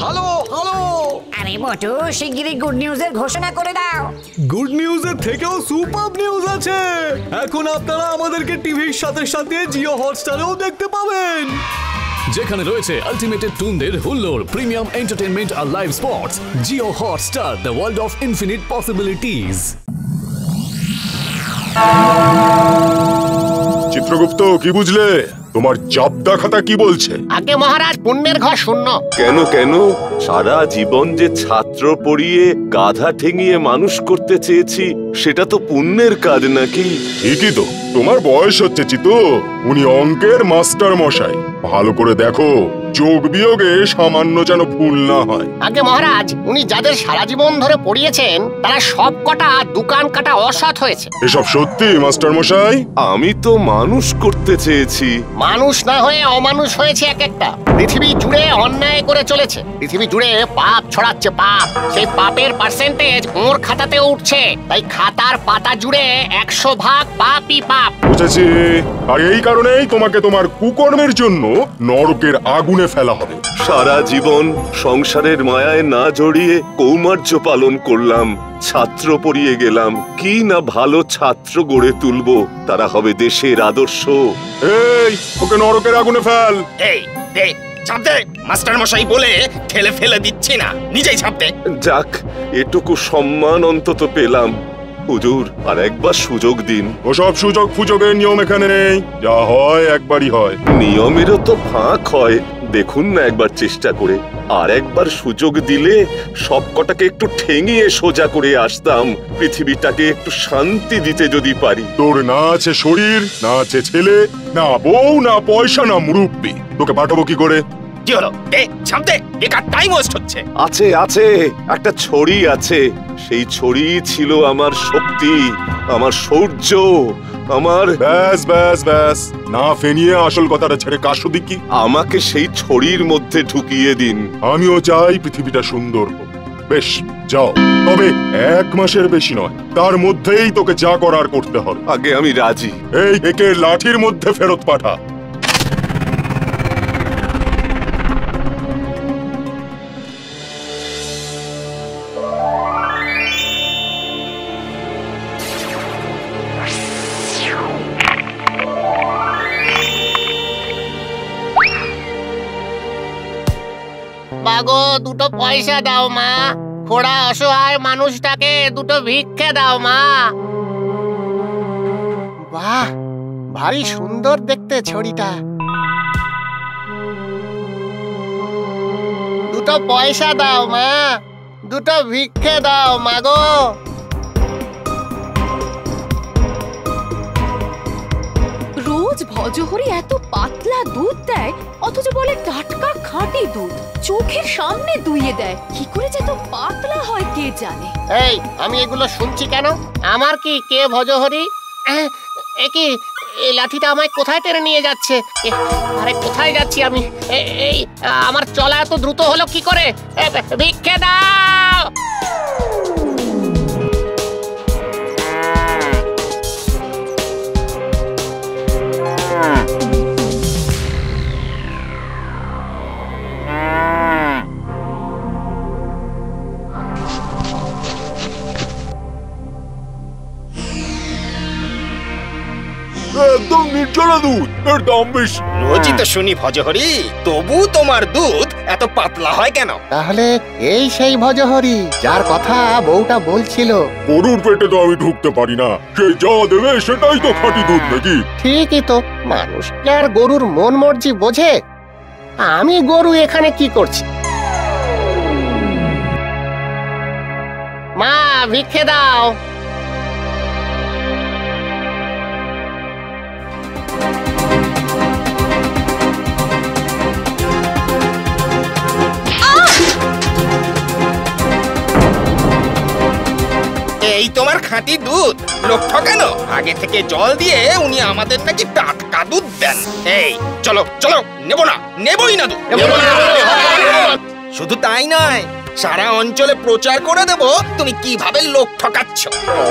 Hello hello. আরে মোটু, শিগগিরই good নিউজের ঘোষণা করে দাও। গুড নিউজের থেকেও সুপার নিউজ আছে। এখন আপনারা আমাদেরকে টিভির সাথে সাথে জিও হটস্টারেও দেখতে পাবেন, যেখানে রয়েছে আলটিমেটেড টুনদের হুল্লোড়, প্রিমিয়াম এন্টারটেইনমেন্ট আর live sports. Jio Hotstar, the world of infinite possibilities. Chitragupta, কি বুঝলে? তোমার জাবদা খাতা কি বলছে? আগে মহারাজ, পুণ্যের ঘর শূন্য। কেন কেন? সারা জীবন যে ছাত্র পড়িয়ে গাধা ঠেঙিয়ে মানুষ করতে চেয়েছি, সেটা তো পুণ্যের কাজ নাকি? ঠিকই তো, তোমার বয়স হচ্ছে চিতু। উনি অঙ্কের মাস্টার মশাই। ভালো করে দেখো, যোগ বিয়োগে সামান্য যেন ভুল না হয়। আগে মহারাজ, উনি যাদের সারা জীবন ধরে পড়িয়েছেন তারা সব কটা দোকান কাটা অসৎ হয়েছে। এসব সত্যি মাস্টার মশাই? আমি তো মানুষ করতে চেয়েছি। মানুষ না হয়ে অমানুষ হয়েছে এক একটা। পৃথিবী জুড়ে অন্যায় করে চলেছে, পৃথিবী জুড়ে পাপ ছড়াচ্ছে পাপ। সেই পাপের পার্সেন্টেজ ওর খাতাতেও উঠছে। তাই খাতার পাতা জুড়ে 100 ভাগ পাপই পাপ। বুঝেছি। আর এই কারণেই তোমাকে তোমার কুকর্মের জন্য নরকের আগুনে ফেলা হবে। সারা জীবন সংসারের মায়ায় না জড়িয়ে কৌমার্য পালন করলাম, ছাত্র পড়িয়ে গেলাম। কি না ভালো ছাত্র গড়ে তুলবো, তারা হবে দেশের আদর্শ। এই, ওকে নরকের আগুনে ফেল। এই দে, চাপ দে। মাস্টার মশাই বলে ঠেলে ফেলে দিচ্ছি না, নিজেই চাপ দে। যাক, এটুকু সম্মান অন্তত পেলাম। হুজুর, আর একবার সুযোগ দিন। ওসব সুযোগ ফুযোগের নিয়ম এখানে নেই। যা হয় একবারই হয়। নিয়মেরও তো ফাঁক হয়, দেখুন না একবার চেষ্টা করে। আর একবার সুযোগ দিলে সব কটাকে একটু ঠেঙিয়ে সোজা করে আসতাম, পৃথিবীটাকে একটু শান্তি দিতে যদি পারি। তোর না আছে শরীর, না আছে ছেলে, না বউ, না পয়সা, না মুরব্বি। তোকে পাঠাবো কি করে? কি হলো? দে, চাপ দে, বেকার টাইম ওয়েস্ট হচ্ছে। আছে আছে, একটা ছড়ি আছে। সেই ছড়ি ছিল আমার শক্তি, আমার শৌর্য, আমার। ব্যাস ব্যাস ব্যাস, না ফেনিয়ে আসল কথাটা ছেড়ে কাশো দেখি। আমাকে সেই ছড়ির মধ্যে ঢুকিয়ে দিন। আমিও চাই পৃথিবীটা সুন্দর হোক। বেশ, যাও। তবে 1 মাসের বেশি নয়, তার মধ্যেই তোকে যা করার করতে হবে। আগে আমি রাজি। এই, একে লাঠির মধ্যে ফেরত পাঠা। মাগো, 2টো পয়সা দাও মা। খোড়া অসহায় মানুষটাকে 2টো ভিক্ষে দাও মা। বাহ, ভারী সুন্দর দেখতে ছড়িটা। 2টো পয়সা দাও মা, 2টো ভিক্ষে দাও মাগো। রোজ ভজহরি এত পাতলা দুধ দেয়, অথচ বলে টাটকা খাঁটি দুধ। চোখের সামনে দুইয়ে দেয়, কি করে যে তো পাতলা হয় কে জানে। এই, আমি এগুলো শুনছি কেন? আমার কি কে ভজহরি? কি এই লাঠিটা আমায় কোথায় টেনে নিয়ে যাচ্ছে? আরে কোথায় যাচ্ছি আমি? এই আমার চলা এত দ্রুত হলো কি করে? ভিক্ষে দাও। একদম নির্জলা দুধ, এর দাম বেশি। রোজই তো শুনি ভজহরি, তবু তোমার দুধ এত পাতলা হয় কেন? তাহলে এই সেই ভজহরি যার কথা বউটা বলছিল। গরুর পেটে তো আমি ঢুকতে পারি না, সে যা দেবে সেটাই তো খাঁটি দুধ নাকি? ঠিকই তো, মানুষ কি আর গরুর মন মর্জি বোঝে? আমি গরু এখানে কি করছি? মা, ভিক্ষে দাও। এই তোমার খাঁটি দুধ, লোক ঠকানো। আগে থেকে জল দিয়ে উনি আমাদের নাকি টাটকা দুধ দেন। এই চলো চলো, নেবো না, নেবই না দুধ। শুধু তাই নয়, সারা অঞ্চলে প্রচার করে দেব তুমি কিভাবে লোক ঠকাচ্ছ।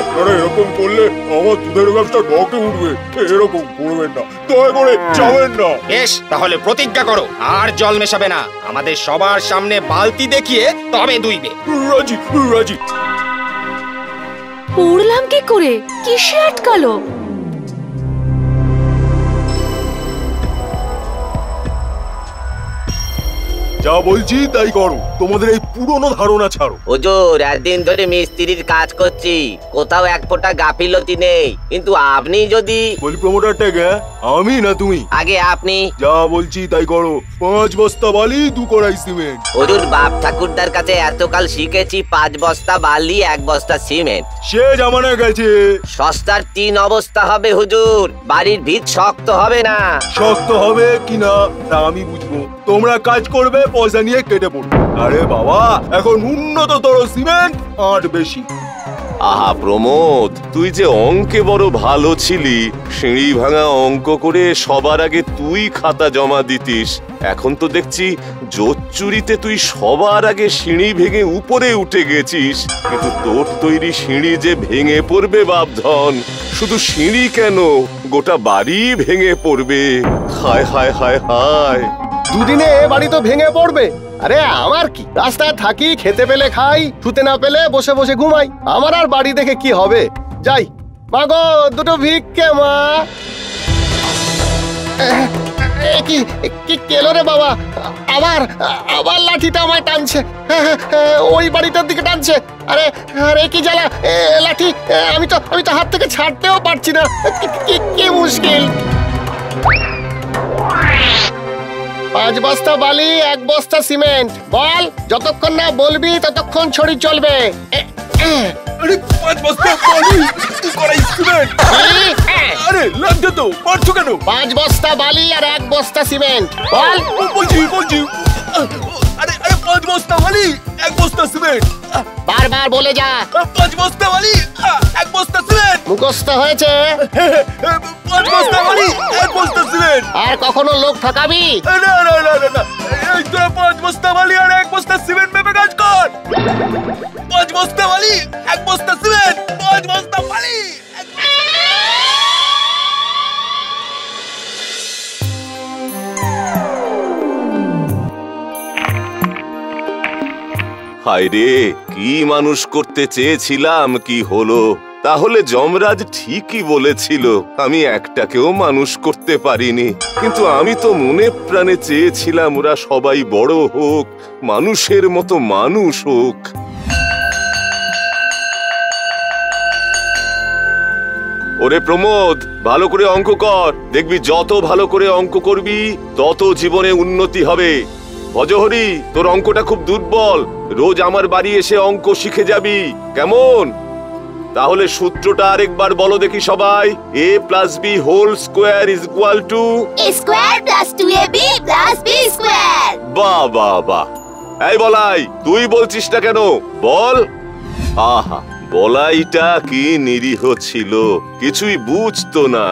আপনারা এরকম করলে আমার দুধের ব্যবসা ডকে উঠবে। এরকম করবেন না, দয়া করে যাবেন না। বেশ, তাহলে প্রতিজ্ঞা করো আর জল মেশাবে না। আমাদের সবার সামনে বালতি দেখিয়ে তবে দুইবে। রাজি রাজি। পড়লাম কি করে? কিসে আটকালো? যা বলছি তাই করো, তোমাদের এই পুরনো ধারণা ছাড়ো। হুজুর, একদিন ধরে মিস্ত্রির কাজ করছি, কোথাও এক ফোঁটা গাফিলতি নেই, কিন্তু আপনি যদি বলি প্রমোটারটা গে, আমি না তুমি? আগে আপনি। যা বলছি তাই করো। 5 বস্তা বালি, 2 কড়াই সিমেন্ট। হুজুর, বাপ ঠাকুরদার কাছে এতকাল শিখেছি 5 বস্তা বালি 1 বস্তা সিমেন্ট। সে জামানা গেছে। সস্তার 3 অবস্থা হবে হুজুর, বাড়ির ভিত শক্ত হবে না। শক্ত হবে কিনা তা আমি বুঝবো, তোমরা কাজ করবে, পয়সা নিয়ে কেটে পড়বে। আরে বাবা, এখন উন্নততর সিমেন্ট আর বেশি। আহা প্রমোদ, তুই যে অঙ্কে বড় ভালো ছিলি, সিঁড়ি ভাঙা অঙ্ক করে সবার আগে তুই খাতা জমা দিতিস। এখন তো দেখছি জোচ্চুরিতে তুই সবার আগে সিঁড়ি ভেঙে উপরে উঠে গেছিস। কিন্তু তোর তৈরি সিঁড়ি যে ভেঙে পড়বে বাপধন, শুধু সিঁড়ি কেন, গোটা বাড়ি ভেঙে পড়বে। হায় হায় হায় হায়। দুদিনে এ বাড়ি তো ভেঙে পড়বে। আরে আমার কি, রাস্তায় থাকি, খেতে পেলে খাই, শুতে না পেলে বসে বসে ঘুমাই। আমার আর বাড়ি দেখে কি হবে? যাই মা গো, দুটো ভিক্ষে মা। কি কি কেলো রে বাবা? আবার আবার লাঠিটা আমায় টানছে, ওই বাড়িটার দিকে টানছে। আরে আরে কি জ্বালা, লাঠি আমি তো হাত থেকে ছাড়তেও পারছি না। কি মুশকিল। 5 বস্তা বালি, 1 বস্তা সিমেন্ট। বল, যতক্ষণ না বলবি ততক্ষণ ছড়ি চলবে। আরে 5 বস্তা বালি, 2 কড়াই সিমেন্ট। আরে লাগছে তো, পারছো কেন? 5 বস্তা বালি আর 1 বস্তা সিমেন্ট। বল। বলছি। আরে 5 বস্তা বালি, 1 বস্তা সিমেন্ট। বারবার বলে যা। 5 বস্তা বালি, 1 বস্তা সিমেন্ট। মুখস্থ হয়েছে? 5 বস্তা বালি, 1 বস্তা সিমেন্ট। আর কখনো লোক ঠকাবি? না, এই তোরা 5 বস্তা বালি আর 1 বস্তা সিমেন্ট মেপে কাজ কর। 5 বস্তা বালি, 1 বস্তা সিমেন্ট। 5 বস্তা বালি। হায় রে, কি মানুষ করতে চেয়েছিলাম, কি হলো? তাহলে যমরাজ ঠিকই বলেছিল, আমি একটাকেও মানুষ করতে পারিনি। কিন্তু আমি তো মনে প্রাণে চেয়েছিলাম ওরা সবাই বড় হোক, মানুষের মতো মানুষ হোক। ওরে প্রমোদ, ভালো করে অঙ্ক কর, দেখবি যত ভালো করে অঙ্ক করবি তত জীবনে উন্নতি হবে। ভজহরি, তোর অঙ্কটা খুব দুর্বল, রোজ আমার বাড়ি এসে অঙ্ক শিখে যাবি, কেমন? তাহলে সূত্রটা আরেকবার বলো দেখি সবাই। a + b whole square is equal to a square + 2ab + b square. বাহ বাহ বাহ। এই বলাই, তুই বলছিস না কেন? বল। আহা, বলাইটা কি নিরীহ ছিল, কিছুই বুঝতো না,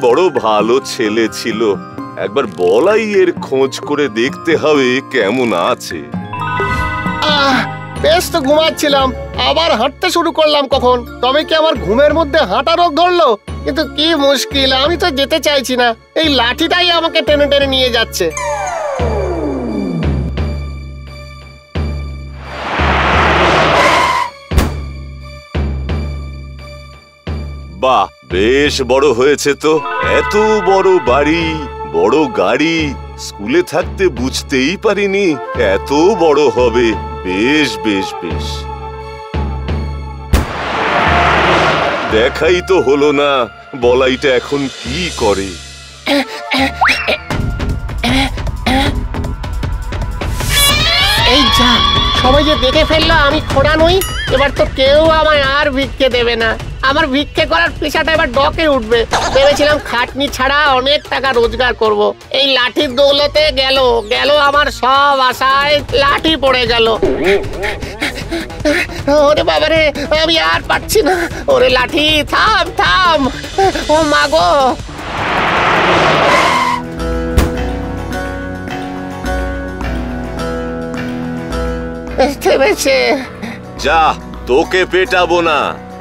বড় ভালো ছেলে ছিল। একবার বলাইয়ের খোঁজ করে দেখতে হবে কেমন আছে। বেশ তো ঘুমাচ্ছিলাম, আবার হাঁটতে শুরু করলাম কখন। তবে কি আমার ঘুমের মধ্যে হাঁটা রোগ ধরলো? কিন্তু কি মুশকিল, আমি তো যেতে চাইছি না, এই লাঠিটাই আমাকে টেনে টেনে নিয়ে যাচ্ছে। বাহ, বেশ বড় হয়েছে তো, এত বড় বাড়ি, বড় গাড়ি। স্কুলে থাকতে বুঝতেই পারিনি এত বড় হবে। বেশ বেশ বেশ, দেখাই তো হলো না বলাইটা এখন কি করে। এই যা, সবাই যে দেখে ফেললো আমি খোড়া নই, এবার তো কেউ আমায় আর ভিক্ষে দেবে না। আমার ভিক্ষে করার পেশাটা এবার ডকে উঠবে। ভেবেছিলাম খাটনি ছাড়া অনেক টাকা রোজগার করব। এই লাঠির দৌলতে গেল আমার সব আশায় লাঠি পড়ে গেল। ওরে বাবারে, আমি আর পারছি না। ওরে লাঠি, থাম থাম। ও মাগো। থেমেছে। যা, তোকে পেটাবো না।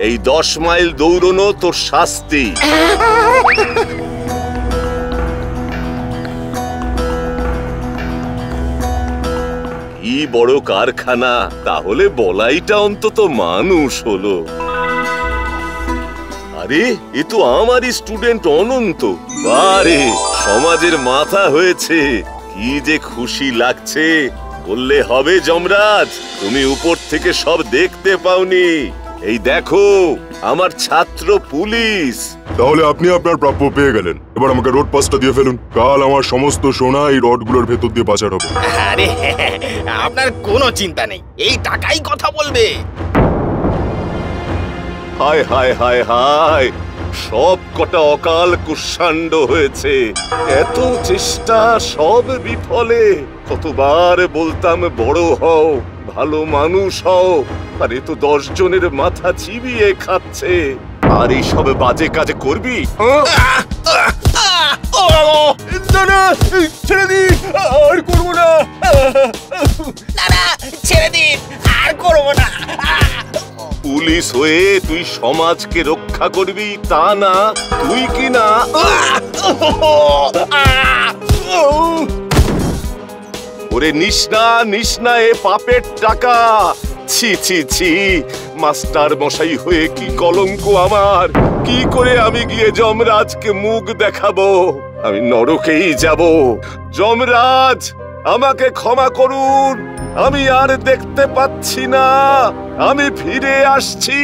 এই 10 মাইল দৌড়নো তোর শাস্তি। কি বড় কারখানা, তাহলে বলাইটা অন্তত মানুষ হলো। আরে এ তো আমারই স্টুডেন্ট অনন্ত। বারে, সমাজের মাথা হয়েছে। কি যে খুশি লাগছে। বললে হবে যমরাজ, তুমি উপর থেকে সব দেখতে পাওনি। এই দেখো, আমার ছাত্র পুলিশ। তাহলে আপনি আপনার প্রাপ্য পেয়ে গেলেন। এবার আমাকে রোড পাসটা দিয়ে ফেলুন। কাল আমার সমস্ত সোনা এই রডগুলোর ভেতর দিয়ে পাচার হবে। আরে আপনার কোনো চিন্তা নেই, এই টাকাই কথা বলবে। হায় হায় হায় হায়, সব কটা অকাল কুষ্মাণ্ড হয়েছে। এত চেষ্টা সব বিফলে। কতবার বলতাম বড় হও, ভালো মানুষ হও, আর এ তো 10 জনের মাথা চিবিয়ে খাচ্ছে। আর এই সব বাজে কাজ করবি? ছেড়ে দিন, আর করবো না। না, ছেড়ে দিন, আর করবো না। পুলিশ হয়ে তুই সমাজকে রক্ষা করবি তা না, তুই কি না ওরে নিষ্ণা নিষ্ণা এ পাপের টাকা। ছি ছি ছি, মাস্টার মশাই হয়ে কি কলঙ্ক আমার। কি করে আমি গিয়ে যমরাজকে মুখ দেখাবো? আমি নরকেই যাব। যমরাজ, আমাকে ক্ষমা করুন, আমি আর দেখতে পাচ্ছি না। আমি ফিরে আসছি।